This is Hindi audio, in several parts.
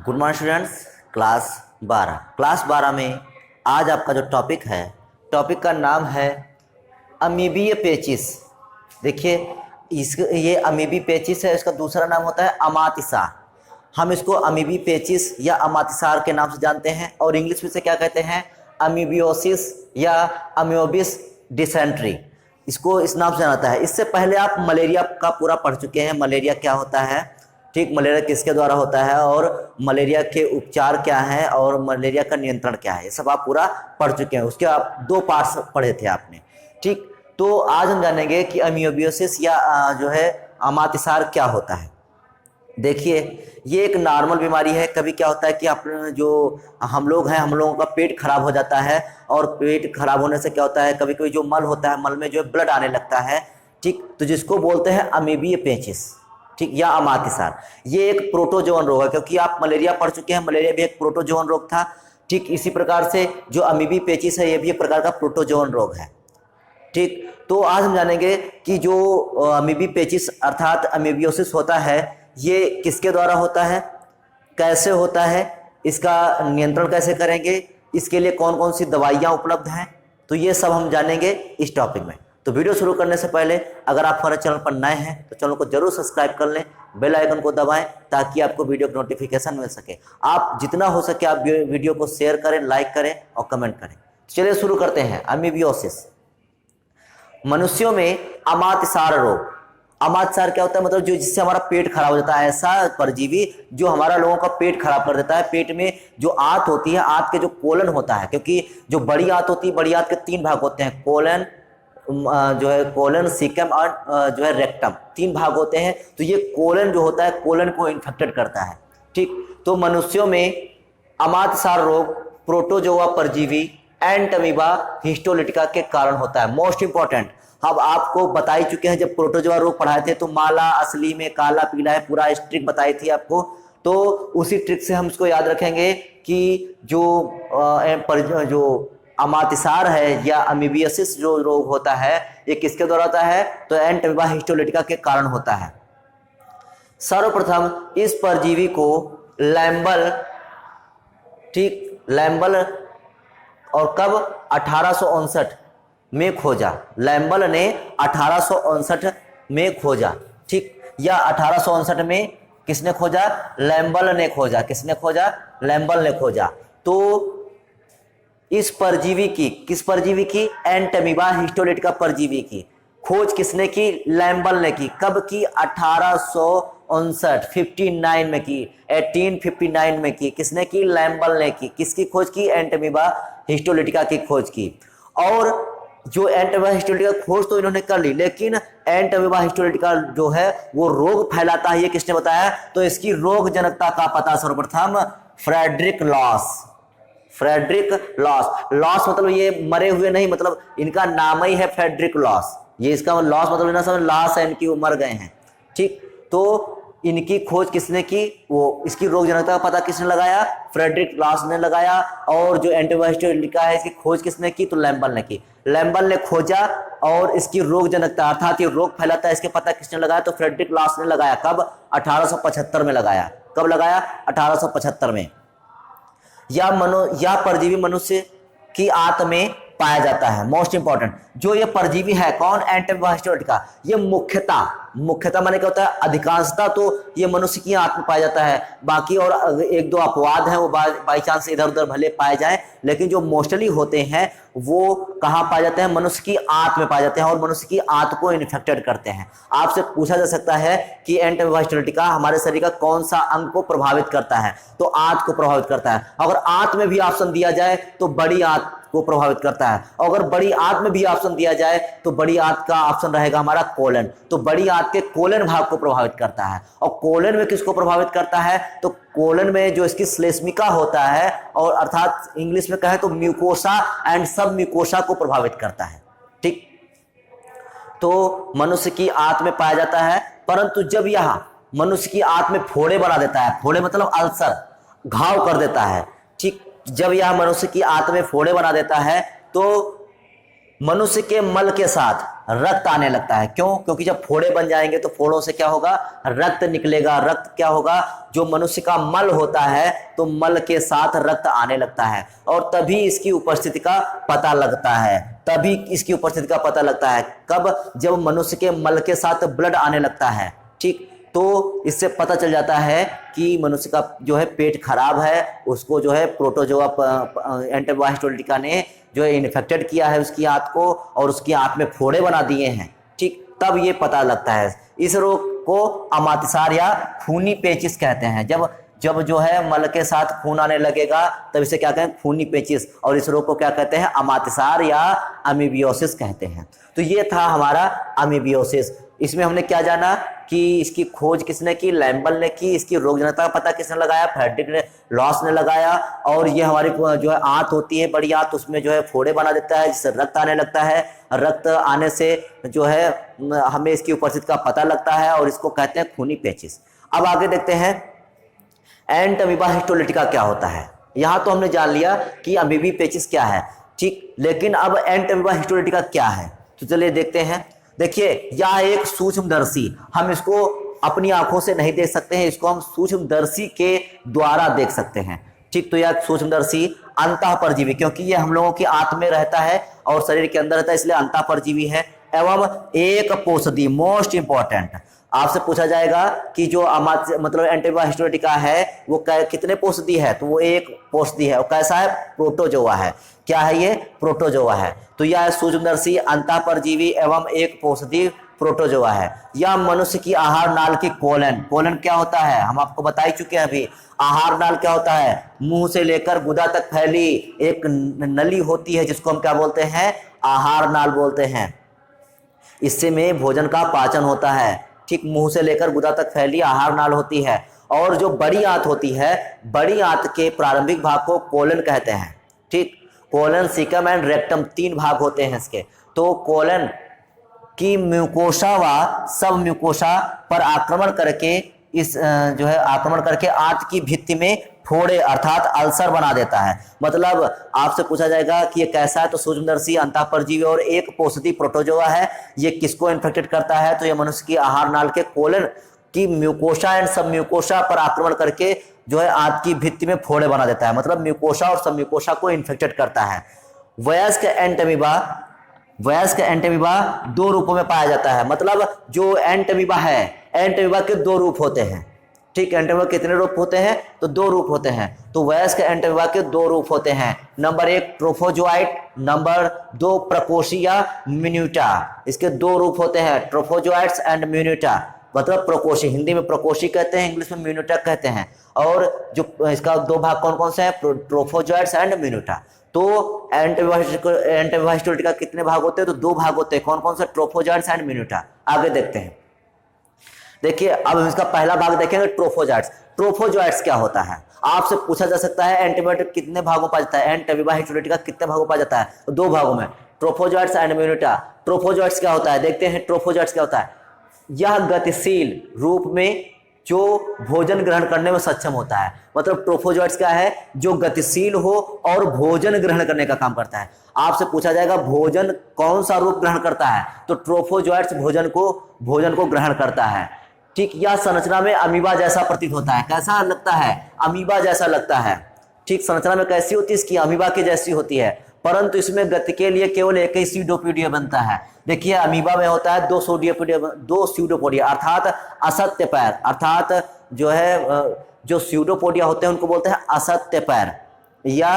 Good morning students. क्लास 12 में आज आपका जो टॉपिक है, टॉपिक का नाम है अमीबीय पेचिस। देखिए ये अमीबी पेचिस है, इसका दूसरा नाम होता है अमातिसार। हम इसको अमीबी पेचिस या अमातिसार के नाम से जानते हैं और इंग्लिश में से क्या कहते हैं, अमीबियोसिस या अमियोबिस डिसेंट्री, इसको इस नाम से जाना जाता है। इससे पहले आप मलेरिया का पूरा पढ़ चुके हैं, मलेरिया क्या होता है, ठीक, मलेरिया किसके द्वारा होता है और मलेरिया के उपचार क्या हैं और मलेरिया का नियंत्रण क्या है, ये सब आप पूरा पढ़ चुके हैं। उसके आप 2 पार्ट्स पढ़े थे आपने, ठीक। तो आज हम जानेंगे कि अमियोबियोसिस या जो है अमातिसार क्या होता है। देखिए ये एक नॉर्मल बीमारी है। कभी क्या होता है कि आप जो हम लोग हैं, हम लोगों का पेट खराब हो जाता है और पेट खराब होने से क्या होता है, कभी कभी जो मल होता है, मल में जो है ब्लड आने लगता है, ठीक, तो जिसको बोलते हैं अमीबीय पेचिस, ठीक, या अमातिसार। ये एक प्रोटोजोअन रोग है, क्योंकि आप मलेरिया पढ़ चुके हैं, मलेरिया भी एक प्रोटोजोअन रोग था, ठीक। इसी प्रकार से जो अमीबी पेचिस है ये भी एक प्रकार का प्रोटोजोअन रोग है, ठीक। तो आज हम जानेंगे कि जो अमीबी पेचिस अर्थात अमीबियोसिस होता है ये किसके द्वारा होता है, कैसे होता है, इसका नियंत्रण कैसे करेंगे, इसके लिए कौन कौन सी दवाइयाँ उपलब्ध हैं, तो ये सब हम जानेंगे इस टॉपिक में। तो वीडियो शुरू करने से पहले अगर आप हमारे चैनल पर नए हैं तो चैनल को जरूर सब्सक्राइब कर लें, बेल आइकन को दबाएं ताकि आपको वीडियो की नोटिफिकेशन मिल सके। आप जितना हो सके आप वीडियो को शेयर करें, लाइक करें और कमेंट करें। चलिए शुरू करते हैं। अमीबियोसिस, मनुष्यों में अमातिसार रोग। अमातिसार क्या होता है, मतलब जो जिससे हमारा पेट खराब हो जाता है, ऐसा परजीवी जो हमारा लोगों का पेट खराब कर देता है। पेट में जो आंत होती है, आंत के जो कोलन होता है, क्योंकि जो बड़ी आंत होती है, बड़ी आंत के 3 भाग होते हैं, कोलन जो है कोलन, सीकम और जो है रेक्टम, 3 भाग होते हैं। तो ये कोलन जो होता है, कोलन को इन्फेक्टेड करता है, ठीक। तो मनुष्यों में अमातिसार रोग प्रोटोजोआ परजीवी एंटमीबा हिस्टोलिटिका के कारण होता है। मोस्ट इंपॉर्टेंट, अब आपको बता ही चुके हैं, जब प्रोटोजोआ रोग पढ़ाए थे तो माला असली में काला पीला है, पूरा ट्रिक बताई थी आपको। तो उसी ट्रिक से हम इसको याद रखेंगे कि जो अमातिसार है या अमीबियोसिस जो रोग होता है ये किसके द्वारा होता है, तो एंटमीबा हिस्टोलिटिका के कारण होता है। सर्वप्रथम इस परजीवी को लैम्बल, ठीक, लैम्बल और कब 1859 में खोजा। लैम्बल ने 1859 में खोजा, ठीक, या 1859 में किसने खोजा, लैम्बल ने खोजा। किसने खोजा, लैम्बल ने खोजा। तो इस परजीवी की, किस परजीवी की, एंटमीबा हिस्टोलिटिका परजीवी की खोज किसने की, लैम्बल ने की। कब की, 1859 59 में की, 1859 में की। किसने की, लैम्बल ने की। किसकी खोज की, एंटमीबा हिस्टोलिटिका की खोज की। और जो एंटमीबा हिस्टोलिटिका खोज तो इन्होंने कर ली, लेकिन एंटमीबा हिस्टोलिटिका जो है वो रोग फैलाता है, ये किसने बताया, तो इसकी रोग जनकता का पता सर्वप्रथम Frederick Loss. Frederick Loss, Loss मतलब ये मरे हुए नहीं, मतलब इनका नाम ही है फ्रेडरिक लॉस। ये इसका लॉस मतलब ना समझ, लॉस है इनकी, वो मर गए हैं, ठीक। तो इनकी खोज किसने की, वो इसकी रोग जनकता का पता किसने लगाया, फ्रेडरिक लॉस ने लगाया। और जो एंटमीबा हिस्टोलिटिका है इसकी खोज किसने की, तो लैम्बल ने की। लैम्बल ने खोजा और इसकी रोग जनकता अर्थात ये रोग फैलाता है इसके पता किसने लगाया, तो फ्रेडरिक लॉस ने लगाया। कब, 1875 में लगाया। कब लगाया, 1875 में। या परजीवी मनुष्य की आंत में पाया जाता है। मोस्ट इंपॉर्टेंट, जो ये परजीवी है कौन, एंटमीबा हिस्टोलिटिका, ये मुख्यतः माने क्या होता है, अधिकांशतः तो ये मनुष्य की आंत में पाया जाता है। बाकी और 1-2 अपवाद हैं, वो बाई चांस इधर उधर भले पाए जाए, लेकिन जो मोस्टली होते हैं वो कहाँ पाए जाते हैं, मनुष्य की आंत में पाए जाते हैं और मनुष्य की आंत को इन्फेक्टेड करते हैं। आपसे पूछा जा सकता है कि एंटमीबा हिस्टोलिटिका हमारे शरीर का कौन सा अंग को प्रभावित करता है, तो आंत को प्रभावित करता है। अगर आंत में भी ऑप्शन दिया जाए तो बड़ी आंत को प्रभावित करता है, और अगर बड़ी आंत में भी ऑप्शन दिया जाए तो बड़ी आंत का ऑप्शन रहेगा हमारा कोलन, तो बड़ी आंत के कोलन भाग को प्रभावित करता है। और कोलन में किसको प्रभावित करता है, तो कोलन में जो इसकी श्लेष्मिका होता है, और अर्थात इंग्लिश में कहे तो म्यूकोसा एंड सब म्यूकोसा को प्रभावित करता है, ठीक। तो मनुष्य की आंत में पाया जाता है, परंतु जब यह मनुष्य की आंत में फोड़े बना देता है, फोड़े मतलब अल्सर, घाव कर देता है, ठीक। जब यह मनुष्य की आंत में फोड़े बना देता है तो मनुष्य के मल के साथ रक्त आने लगता है। क्यों? क्योंकि जब फोड़े बन जाएंगे तो फोड़ों से क्या होगा? रक्त निकलेगा। रक्त क्या होगा? जो मनुष्य का मल होता है तो मल के साथ रक्त आने लगता है और तभी इसकी उपस्थिति का पता लगता है। तभी इसकी उपस्थिति का पता लगता है कब? जब मनुष्य के मल के साथ ब्लड आने लगता है। ठीक, तो इससे पता चल जाता है कि मनुष्य का जो है पेट खराब है, उसको जो है प्रोटोजोआ एंटीबा हिस्टोलिटिका ने जो है इन्फेक्टेड किया है उसकी आंत को और उसकी आंत में फोड़े बना दिए हैं। ठीक, तब ये पता लगता है। इस रोग को अमातिसार या खूनी पेचिस कहते हैं। जब जब जो है मल के साथ खून आने लगेगा तब इसे क्या कहते हैं? खूनी पेचिस। और इस रोग को क्या कहते हैं? अमातिसार या अमीबियोसिस कहते हैं। तो ये था हमारा अमीबियोसिस। इसमें हमने क्या जाना कि इसकी खोज किसने की? लैम्बल ने की। इसकी रोगजनकता का पता किसने लगाया? फ्रेडरिक लॉस ने लगाया। और ये हमारी जो है आंत होती है, बड़ी आंत, उसमें जो है फोड़े बना देता है जिससे रक्त आने लगता है। रक्त आने से जो है हमें इसकी उपस्थिति का पता लगता है और इसको कहते हैं खूनी पेचिस। अब आगे देखते हैं एंट अमीबा हिस्टोलिटिका क्या होता है। यहाँ तो हमने जान लिया कि अमीबी पेचिस क्या है, ठीक, लेकिन अब एंट अमीबा हिस्टोलिटिका क्या है तो चलिए देखते हैं। देखिए, यह एक सूक्ष्मदर्शी, हम इसको अपनी आंखों से नहीं देख सकते हैं, इसको हम सूक्ष्मदर्शी के द्वारा देख सकते हैं। ठीक, तो यह सूक्ष्मदर्शी अंतःपरजीवी, क्योंकि ये हम लोगों की आंत में रहता है और शरीर के अंदर रहता है, इसलिए अंतःपरजीवी है। एवं एक पोषदी, मोस्ट इंपॉर्टेंट, आपसे पूछा जाएगा कि जो मतलब एंटीबा हिस्टोलिटिका है वो कितने पोषदी है, तो वो एक पोषदी है। और कैसा है? प्रोटोजोआ है। क्या है ये? प्रोटोजोआ है। तो यह सूक्ष्मदर्शी अंतःपरजीवी एवं एक पोषदी प्रोटोजोआ है। यह मनुष्य की आहार नाल की कोलन, कोलन क्या होता है हम आपको बता ही चुके हैं अभी। आहार नाल क्या होता है? मुंह से लेकर गुदा तक फैली एक नली होती है जिसको हम क्या बोलते हैं? आहार नाल बोलते हैं। इससे में भोजन का पाचन होता है। ठीक, मुंह से लेकर गुदा तक फैली आहार नाल होती है। और जो बड़ी आंत होती है, बड़ी आंत के प्रारंभिक भाग को कोलन कहते हैं। ठीक, कोलन, सीकम एंड रेक्टम, 3 भाग होते हैं इसके। तो कोलन की म्यूकोसा व सब म्यूकोसा पर आक्रमण करके इस जो है आक्रमण करके आंत की भित्ति में फोड़े अर्थात अल्सर बना देता है। मतलब आपसे पूछा जाएगा कि ये कैसा है, तो सूक्ष्मदर्शी अंतःपरजीवी और एक पोषदी प्रोटोजोआ है। ये किसको इन्फेक्टेड करता है? तो ये मनुष्य की आहार नाल के कोलन की म्यूकोसा एंड सब म्यूकोसा पर आक्रमण करके जो है आंत की भित्ति में फोड़े बना देता है। मतलब म्यूकोसा और सब म्यूकोसा को इन्फेक्टेड करता है। वयस्क एंट अमीबा 2 रूपों में पाया जाता है। मतलब जो एंट अमीबा है, एंट अमीबा के 2 रूप होते हैं। ठीक, एंट अमीबा कितने रूप होते हैं? तो 2 रूप होते हैं। तो वयस्क एंट अमीबा के 2 रूप होते हैं। नंबर 1 ट्रोफोजोआइट, नंबर 2 प्रकोशी या मिन्यूटा। इसके 2 रूप होते हैं, ट्रोफोजोआइट्स एंड मिन्यूटा। मतलब प्रकोशी, हिंदी में प्रकोशी कहते हैं, इंग्लिश में मिन्यूटा कहते हैं। और जो इसका 2 भाग कौन कौन से हैं? ट्रोफोजोआइट्स एंड मिन्यूटा। तो एंटीबा हिस्टोलिटिका कितने भाग होते हैं? तो 2 भाग होते हैं। कौन कौन से? ट्रोफोजोआइट्स एंड मिन्यूटा। आगे देखते हैं। देखिए, अब हम इसका पहला भाग देखेंगे, ट्रोफोजोआइट्स। ट्रोफोजोआइट्स क्या होता है? आपसे पूछा जा सकता है एंटीबायोटिक कितने भागों पाया जाता है? एंटीबा हिस्टोलिटिका कितने भागों पाया जाता है? तो 2 भागों में, ट्रोफोजोआइट्स एंड मिन्यूटा। ट्रोफोजोआइट्स क्या होता है? देखते हैं ट्रोफोजोआइट्स क्या होता है। यह गतिशील रूप में जो भोजन ग्रहण करने में सक्षम होता है। मतलब ट्रोफोजोआइट्स क्या है? जो गतिशील हो और भोजन ग्रहण करने का काम करता है। आपसे पूछा जाएगा भोजन कौन सा रूप ग्रहण करता है? तो ट्रोफोजोआइट्स भोजन को ग्रहण करता है। ठीक, यह संरचना में अमीबा जैसा प्रतीत होता है। कैसा लगता है? अमीबा जैसा लगता है। ठीक, संरचना में कैसी होती है इसकी? अमीबा की जैसी होती है, परंतु इसमें गति के लिए केवल एक ही स्यूडोपोडिया बनता है। देखिए, अमीबा में होता है 2 स्यूडोपोडिया अर्थात असत्य पैर, अर्थात जो है जो स्यूडोपोडिया होते हैं उनको बोलते हैं असत्य पैर, या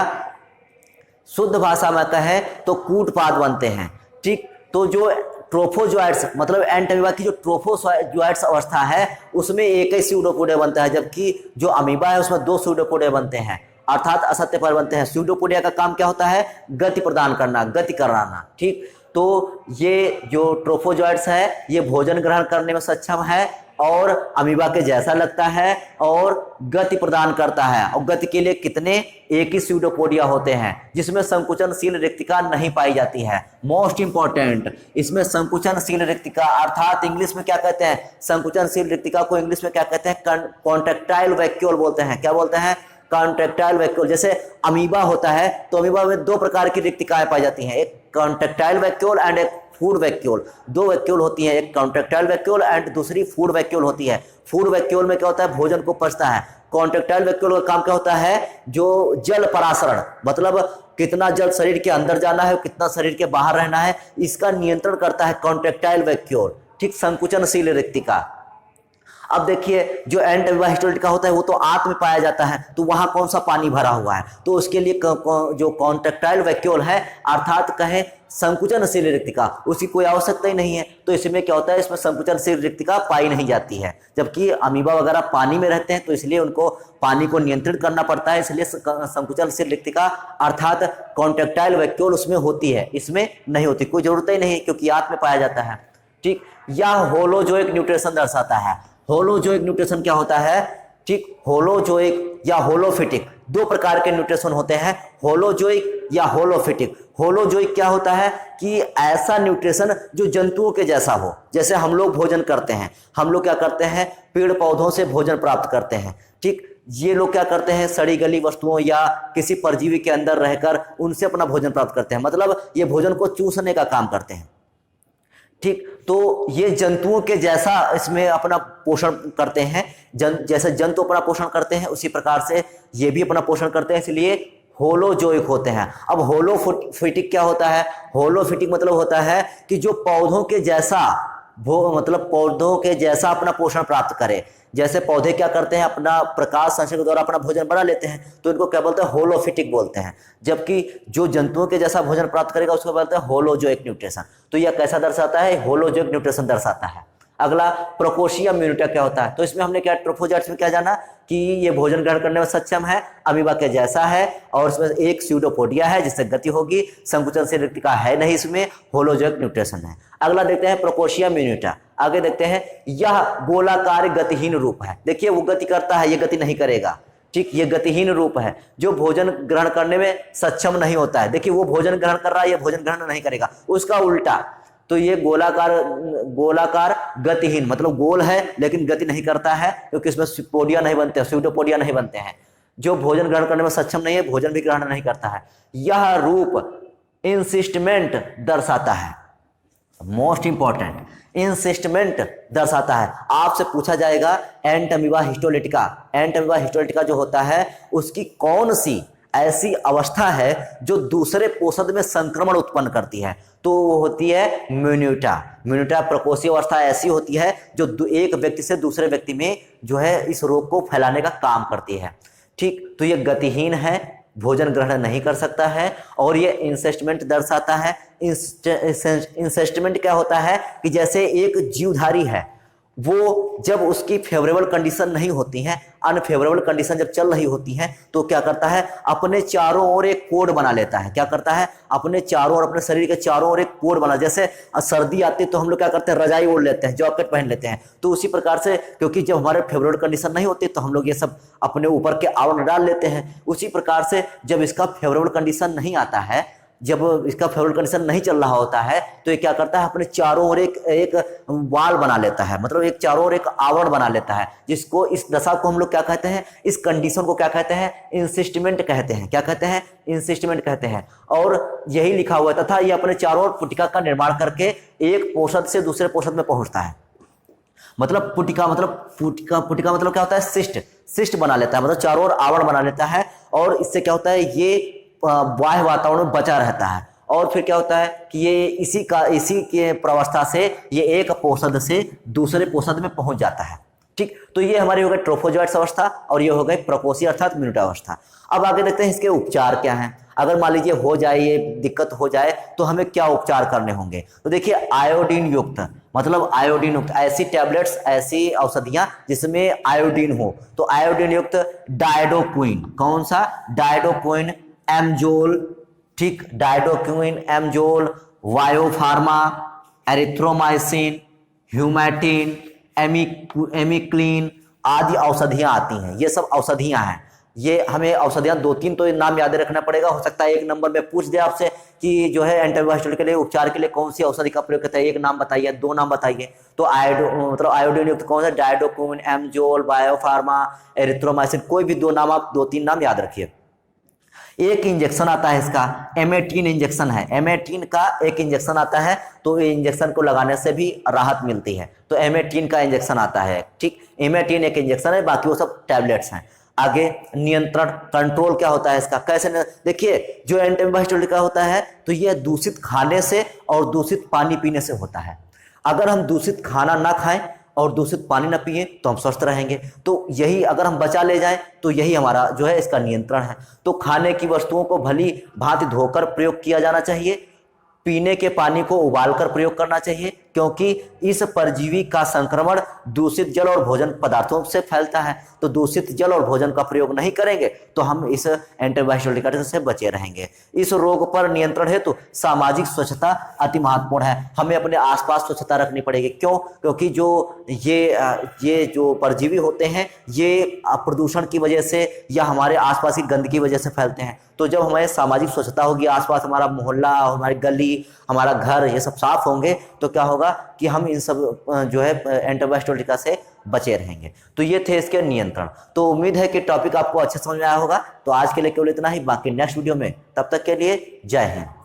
शुद्ध भाषा में कहें तो कूटपाद बनते हैं। ठीक, तो जो ट्रोफोजोआइट्स मतलब एंट अमीबा की जो ट्रोफोजोआइट्स अवस्था है उसमें एक ही स्यूडोपोडिया बनता है, जबकि जो अमीबा है उसमें 2 स्यूडोपोडिया बनते हैं अर्थात असत्य पैर बनते हैं। स्यूडोपोडिया का काम क्या होता है? गति प्रदान करना, गति कराना। ठीक, तो ये जो ट्रोफोजोआइट्स है ये भोजन ग्रहण करने में सक्षम है और अमीबा के जैसा लगता है और गति प्रदान करता है। और गति के लिए कितने? एक ही स्यूडोपोडिया होते हैं जिसमें संकुचनशील रिक्तिका नहीं पाई जाती है। मोस्ट इंपॉर्टेंट, इसमें संकुचनशील रिक्तिका अर्थात इंग्लिश में क्या कहते हैं? संकुचनशील रिक्तिका को इंग्लिश में क्या कहते हैं? कॉन्ट्रैक्टाइल वैक्यूल बोलते हैं। क्या बोलते हैं? Contractile vacuole. जैसे अमीबा होता है तो अमीबा में 2 प्रकार की रिक्तिकाएं पाई जाती हैं, एक कॉन्ट्रेक्टाइल वैक्यूल एंड एक फूड वैक्यूल। दो वैक्यूल होती है, एक कॉन्ट्रेक्टाइल वैक्यूल एंड दूसरी फूड वैक्यूल होती है। फूड वैक्यूल में क्या होता है, भोजन को पचता है। कॉन्ट्रेक्टाइल वैक्यूल का काम क्या होता है, जो जल परासरण, मतलब कितना जल शरीर के अंदर जाना है, कितना शरीर के बाहर रहना है, इसका नियंत्रण करता है कॉन्ट्रेक्टाइल वैक्यूल, ठीक, संकुचनशील रिक्तिका। अब देखिए जो एंट अमीबा हिस्टोलिटिका होता है वो तो आंत में पाया जाता है, तो वहां कौन सा पानी भरा हुआ है, तो उसके लिए जो कॉन्ट्रेक्टाइल वैक्यूल है अर्थात कहें संकुचनशील रिक्तिका, उसकी कोई आवश्यकता ही नहीं है। तो इसमें क्या होता है, इसमें संकुचनशील रिक्तिका पाई नहीं जाती है। जबकि अमीबा वगैरह पानी में रहते हैं तो इसलिए उनको पानी को नियंत्रित करना पड़ता है, इसलिए संकुचनशील रिक्तिका अर्थात कॉन्ट्रेक्टाइल वैक्यूल उसमें होती है, इसमें नहीं होती, कोई जरूरत ही नहीं क्योंकि आंत में पाया जाता है, ठीक। यह होलोजोइक न्यूट्रिशन दर्शाता है। होलोजोइक न्यूट्रिशन क्या होता है, ठीक, होलोजोइक या होलोफिटिक, दो प्रकार के न्यूट्रिशन होते हैं, होलोजोइक या होलोफिटिक। होलोजोइक क्या होता है कि ऐसा न्यूट्रिशन जो जंतुओं के जैसा हो, जैसे हम लोग भोजन करते हैं, हम लोग क्या करते हैं, पेड़ पौधों से भोजन प्राप्त करते हैं, ठीक। ये लोग क्या करते हैं, सड़ी गली वस्तुओं या किसी परजीवी के अंदर रहकर उनसे अपना भोजन प्राप्त करते हैं, मतलब ये भोजन को चूसने का काम करते हैं, ठीक। तो ये जंतुओं के जैसा इसमें अपना पोषण करते हैं, जैसे जंतु अपना पोषण करते हैं उसी प्रकार से ये भी अपना पोषण करते हैं, इसलिए होलोजोइक होते हैं। अब होलोफिटिक क्या होता है, होलोफिटिक मतलब होता है कि जो पौधों के जैसा मतलब पौधों के जैसा अपना पोषण प्राप्त करे। जैसे पौधे क्या करते हैं, अपना प्रकाश संश्लेषण के द्वारा अपना भोजन बना लेते हैं, तो इनको क्या बोलते हैं, होलोफिटिक बोलते हैं। जबकि जो जंतुओं के जैसा भोजन प्राप्त करेगा उसको बोलते हैं होलोजोइक न्यूट्रिशन। तो यह कैसा दर्शाता है, होलोजोइक न्यूट्रिशन दर्शाता है। अगला प्रोकोशियम म्यूनिटा क्या होता है, तो इसमें हमने क्या ट्रोफोजाइट्स में क्या जाना कि ये भोजन ग्रहण करने में सक्षम है, अमीबा के जैसा है, और इसमें एक स्यूडोपोडिया है जिससे गति होगी, संकुचनशील रिक्तिका है नहीं, इसमें होलोजोइक न्यूट्रिशन है। अगला देखते हैं प्रोकोशियम म्यूनिटा। आगे देखते हैं, यह गोलाकार गतिहीन रूप है। देखिए वो गति करता है, ये गति नहीं करेगा, ठीक, ये गतिहीन रूप है जो भोजन ग्रहण करने में सक्षम नहीं होता है। देखिए वो भोजन ग्रहण कर रहा है, ये भोजन ग्रहण नहीं करेगा, उसका उल्टा। तो ये गोलाकार गतिहीन मतलब गोल है लेकिन गति नहीं करता है, क्योंकि इसमें पोडिया नहीं बनते, स्यूडोपोडिया नहीं बनते हैं। जो भोजन ग्रहण करने में सक्षम नहीं है, भोजन भी ग्रहण नहीं करता है। यह रूप इंसिस्टमेंट दर्शाता है, मोस्ट इंपॉर्टेंट, इंसिस्टमेंट दर्शाता है। आपसे पूछा जाएगा एंट अमीबा हिस्टोलिटिका, एंट अमीबा हिस्टोलिटिका जो होता है उसकी कौन सी ऐसी अवस्था है जो दूसरे पोषद में संक्रमण उत्पन्न करती है, तो वो होती है म्यूनिटा। म्यूनिटा प्रकोष्ठीय अवस्था ऐसी होती है जो एक व्यक्ति से दूसरे व्यक्ति में जो है इस रोग को फैलाने का काम करती है, ठीक। तो ये गतिहीन है, भोजन ग्रहण नहीं कर सकता है, और ये इंसेस्टमेंट दर्शाता है। इंसेस्टमेंट क्या होता है कि जैसे एक जीवधारी है, वो जब उसकी फेवरेबल कंडीशन नहीं होती है, अनफेवरेबल कंडीशन जब चल रही होती है, तो क्या करता है, अपने चारों ओर एक कोड बना लेता है। क्या करता है, अपने चारों ओर, अपने शरीर के चारों ओर एक कोड बना। जैसे सर्दी आती है तो हम लोग क्या करते हैं, रजाई ओढ़ लेते हैं, जॉकेट पहन लेते हैं, तो उसी प्रकार से क्योंकि जब हमारे फेवरेबल कंडीशन नहीं होती तो हम लोग ये सब अपने ऊपर के आवरण डाल लेते हैं। उसी प्रकार से जब इसका फेवरेबल कंडीशन नहीं आता है, जब इसका फेवरेबल कंडीशन नहीं चल रहा होता है, तो ये क्या करता है, अपने चारों ओर एक वाल बना लेता है, मतलब एक चारों ओर एक आवरण बना लेता है, जिसको इस दशा को हम लोग क्या कहते हैं, इस कंडीशन को क्या कहते हैं, इंसिस्टमेंट कहते हैं। क्या कहते हैं, इंसिस्टमेंट कहते हैं। और यही लिखा हुआ है, तथा ये अपने चारों ओर पुटिका का निर्माण करके एक पोषद से दूसरे पोषद में पहुंचता है। मतलब पुटिका मतलब क्या होता है, सिस्ट बना लेता है, मतलब चारों ओर आवरण बना लेता है, और इससे क्या होता है, ये बाह्य वातावरण में बचा रहता है। और फिर क्या होता है कि ये इसी के प्रवस्था से ये एक पोषद से दूसरे पोषद में पहुंच जाता है, ठीक। तो ये हमारी हो गई ट्रोफोजोइट्स अवस्था, और ये हो गई प्रोकोसी अर्थात म्यूनिटा अवस्था। अब आगे देखते हैं इसके उपचार क्या हैं। अगर मान लीजिए हो जाए, ये दिक्कत हो जाए, तो हमें क्या उपचार करने होंगे। तो देखिए आयोडीन युक्त, मतलब आयोडीन युक्त ऐसी टैबलेट्स, ऐसी औषधियां जिसमें आयोडीन हो, तो आयोडीन युक्त डायडोक्विन, कौन सा, डायडोक्विन, एमजोल, ठीक, डायडोक्विन, एमजोल, वायोफार्मा, एरिथ्रोमाइसिन, ह्यूमैटिन, एमिक्लिन आदि औषधियां आती हैं। ये सब औषधियां हैं। ये हमें औषधियां 2-3 तो नाम याद रखना पड़ेगा। हो सकता है एक नंबर में पूछ दे आपसे कि जो है एंटीबायोटिक के लिए उपचार के लिए कौन सी औषधि का प्रयोग करता है, एक नाम बताइए, 2 नाम बताइए। तो आयोडीन युक्त कौन सा, डायडोक्विन, एमजोल, बायोफार्मा, एरिथ्रोमाइसिन, कोई भी 2 नाम, आप 2-3 नाम याद रखिए। एक इंजेक्शन आता है इसका, M18 इंजेक्शन है, M18 का एक इंजेक्शन आता है, तो ये इंजेक्शन को लगाने से भी राहत मिलती है। तो M18 का इंजेक्शन आता है, ठीक, M18 एक इंजेक्शन है, बाकी वो सब टैबलेट्स हैं। आगे नियंत्रण, कंट्रोल क्या होता है इसका, कैसे देखिए जो एंटीबायोटिक का होता है तो ये दूषित खाने से और दूषित पानी पीने से होता है। अगर हम दूषित खाना ना खाएं और दूषित पानी ना पिए तो हम स्वस्थ रहेंगे। तो यही अगर हम बचा ले जाएं तो यही हमारा जो है इसका नियंत्रण है। तो खाने की वस्तुओं को भली भांति धोकर प्रयोग किया जाना चाहिए, पीने के पानी को उबालकर प्रयोग करना चाहिए, क्योंकि इस परजीवी का संक्रमण दूषित जल और भोजन पदार्थों से फैलता है। तो दूषित जल और भोजन का प्रयोग नहीं करेंगे तो हम इस एंटीबायोटिक से बचे रहेंगे। इस रोग पर नियंत्रण हेतु सामाजिक स्वच्छता अति महत्वपूर्ण है। हमें अपने आसपास स्वच्छता रखनी पड़ेगी। क्यों? क्योंकि जो ये जो परजीवी होते हैं ये प्रदूषण की वजह से या हमारे आसपास की गंदगी की वजह से फैलते हैं। तो जब हमारे सामाजिक स्वच्छता होगी, आसपास हमारा मोहल्ला, हमारी गली, हमारा घर, ये सब साफ होंगे तो क्या होगा कि हम इन सब जो है एंटीबायोटिक से बचे रहेंगे। तो ये थे इसके नियंत्रण। तो उम्मीद है कि टॉपिक आपको अच्छे समझ में आया होगा। तो आज के लिए केवल इतना ही, बाकी नेक्स्ट वीडियो में, तब तक के लिए जय हिंद।